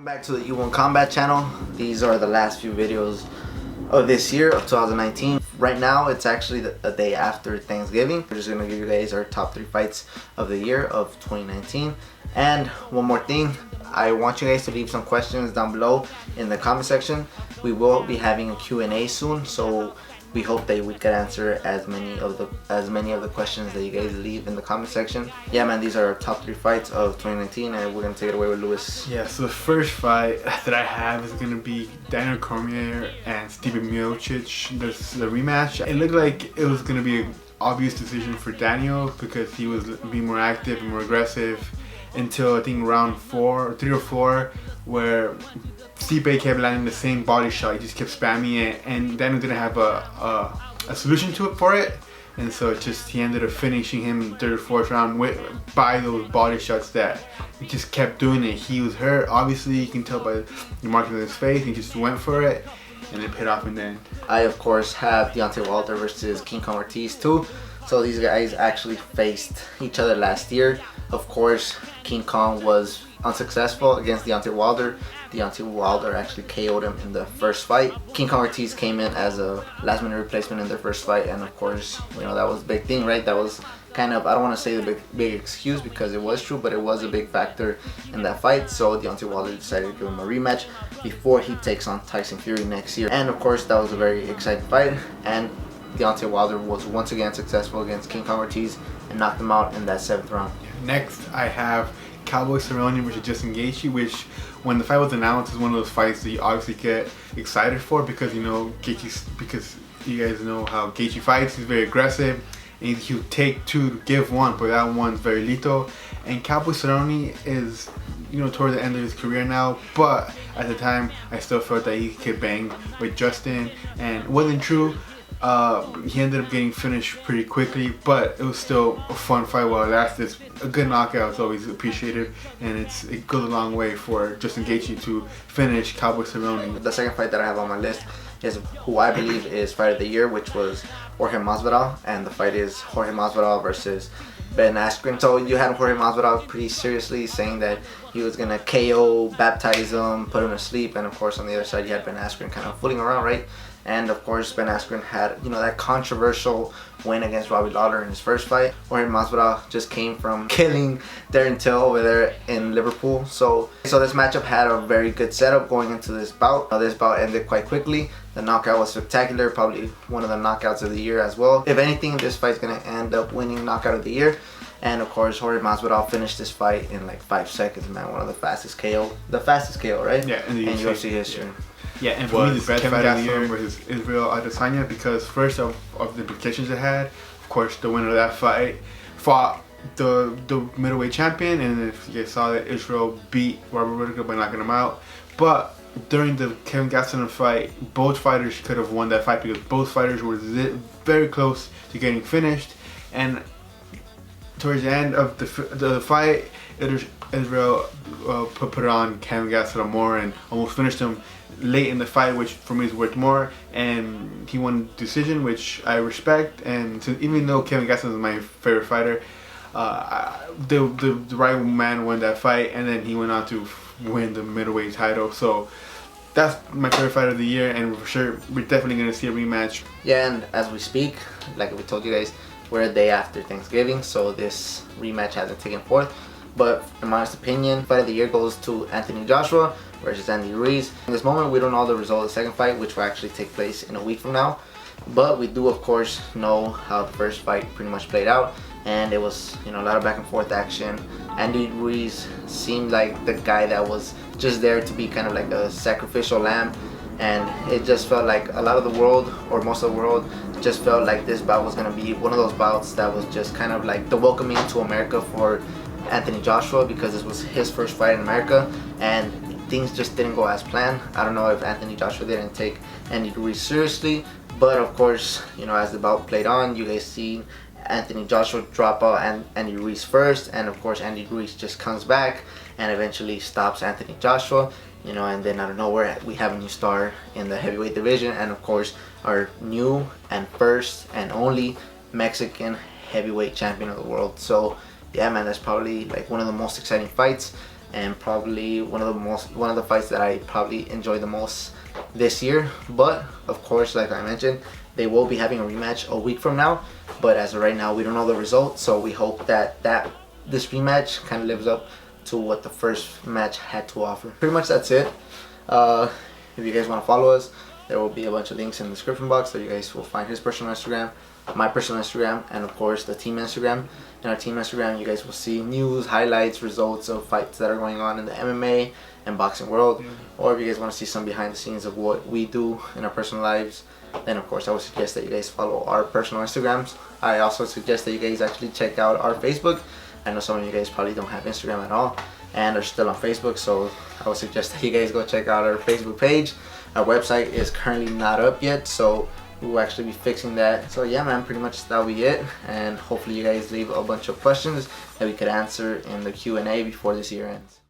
back to the U1 Combat channel. These are the last few videos of this year of 2019. Right now it's actually the day after Thanksgiving. We're just gonna give you guys our top 3 fights of the year of 2019. And one more thing, I want you guys to leave some questions down below in the comment section. We will be having a Q&A soon, so we hope that we can answer as many of the questions that you guys leave in the comment section. Yeah, man, these are our top 3 fights of 2019, and we're gonna take it away with Lewis. Yeah, so the first fight that I have is gonna be Daniel Cormier and Steven Miocic. There's the rematch. It looked like it was gonna be an obvious decision for Daniel because he was being more active and more aggressive until I think round 3 or 4, where Stipe kept landing the same body shot. He just kept spamming it, and Daniel didn't have a solution to it for it, and so he ended up finishing him in the 3rd or 4th round by those body shots that he just kept doing it. He was hurt, obviously. You can tell by the marking on his face. He just went for it, and it paid off in the end. I of course have Deontay Wilder versus King Kong Ortiz too. So these guys actually faced each other last year. Of course, King Kong was unsuccessful against Deontay Wilder. Deontay Wilder actually KO'd him in the first fight. King Kong Ortiz came in as a last minute replacement in their first fight, and of course, you know, that was a big thing, right? That was kind of, I don't want to say the big excuse because it was true, but it was a big factor in that fight. So Deontay Wilder decided to give him a rematch before he takes on Tyson Fury next year. And of course, that was a very exciting fight, and Deontay Wilder was once again successful against King Kong Ortiz and knocked him out in that 7th round. Next, I have Cowboy Cerrone versus Justin Gaethje, which when the fight was announced is one of those fights that you obviously get excited for because, you know, because you guys know how Gaethje fights. He's very aggressive and he'll take 2 to give 1, but that one's very lethal. And Cowboy Cerrone is, you know, toward the end of his career now, but at the time I still felt that he could bang with Justin, and it wasn't true. He ended up getting finished pretty quickly, but it was still a fun fight while it lasted. A good knockout is always appreciated, and it goes a long way for Justin Gaethje to finish Cowboy Cerrone. The second fight that I have on my list is who I believe is fight of the year, which was Jorge Masvidal, and the fight is Jorge Masvidal versus Ben Askren. So you had Jorge Masvidal pretty seriously saying that he was gonna KO, baptize him, put him to sleep, and of course on the other side you had Ben Askren kind of fooling around, right? And of course Ben Askren had, you know, that controversial win against Robbie Lawler in his first fight. Jorge Masvidal just came from killing Darren Till over there in Liverpool. So this matchup had a very good setup going into this bout. This bout ended quite quickly. The knockout was spectacular, probably one of the knockouts of the year as well. If anything, this fight's gonna end up winning knockout of the year. And of course, Jorge Masvidal finished this fight in like 5 seconds, man. One of the fastest KO, right? Yeah, in the UFC history. Yeah. Yeah, and for me, the best fight of the year was Israel Adesanya because first of the implications it had, of course, the winner of that fight fought the middleweight champion, and if you guys saw that, Israel beat Robert Whittaker by knocking him out. But during the Kevin Gastelum fight, both fighters could have won that fight because both fighters were very close to getting finished, and towards the end of the fight, Israel put it on Kevin Gastelum more and almost finished him late in the fight, which for me is worth more, and he won decision, which I respect. And so even though Kevin Gastelum is my favorite fighter, the right man won that fight, and then he went on to win the middleweight title. So that's my favorite fight of the year, and for sure we're definitely going to see a rematch. Yeah, and as we speak, like we told you guys, we're a day after Thanksgiving, so this rematch hasn't taken forth. But in my honest opinion, fight of the year goes to Anthony Joshua versus Andy Ruiz. In this moment, we don't know the result of the second fight, which will actually take place in a week from now. But we do, of course, know how the first fight pretty much played out, and it was, you know, a lot of back and forth action. Andy Ruiz seemed like the guy that was just there to be kind of like a sacrificial lamb, and it just felt like a lot of the world, or most of the world, just felt like this bout was going to be one of those bouts that was just kind of like the welcoming to America for Anthony Joshua, because this was his first fight in America, and things just didn't go as planned. I don't know if Anthony Joshua didn't take Andy Ruiz seriously, but of course, you know, as the bout played on, you guys see Anthony Joshua drop out and Andy Ruiz first, and of course Andy Ruiz just comes back and eventually stops Anthony Joshua, you know, and then out of nowhere we have a new star in the heavyweight division, and of course our new and first and only Mexican heavyweight champion of the world. So yeah, man, that's probably like one of the most exciting fights. and probably one of the fights that I probably enjoy the most this year. But of course, like I mentioned, they will be having a rematch a week from now, but as of right now we don't know the result, so we hope that this rematch kind of lives up to what the first match had to offer. Pretty much that's it. If you guys want to follow us, there will be a bunch of links in the description box, so you guys will find his personal Instagram, my personal Instagram, and of course the team Instagram. In our team Instagram, you guys will see news, highlights, results of fights that are going on in the MMA and boxing world. Or if you guys want to see some behind the scenes of what we do in our personal lives, then of course I would suggest that you guys follow our personal Instagrams. I also suggest that you guys actually check out our Facebook. I know some of you guys probably don't have Instagram at all and are still on Facebook, so I would suggest that you guys go check out our Facebook page. Our website is currently not up yet, so we'll actually be fixing that. So yeah, man, pretty much that'll be it, and hopefully you guys leave a bunch of questions that we could answer in the Q&A before this year ends.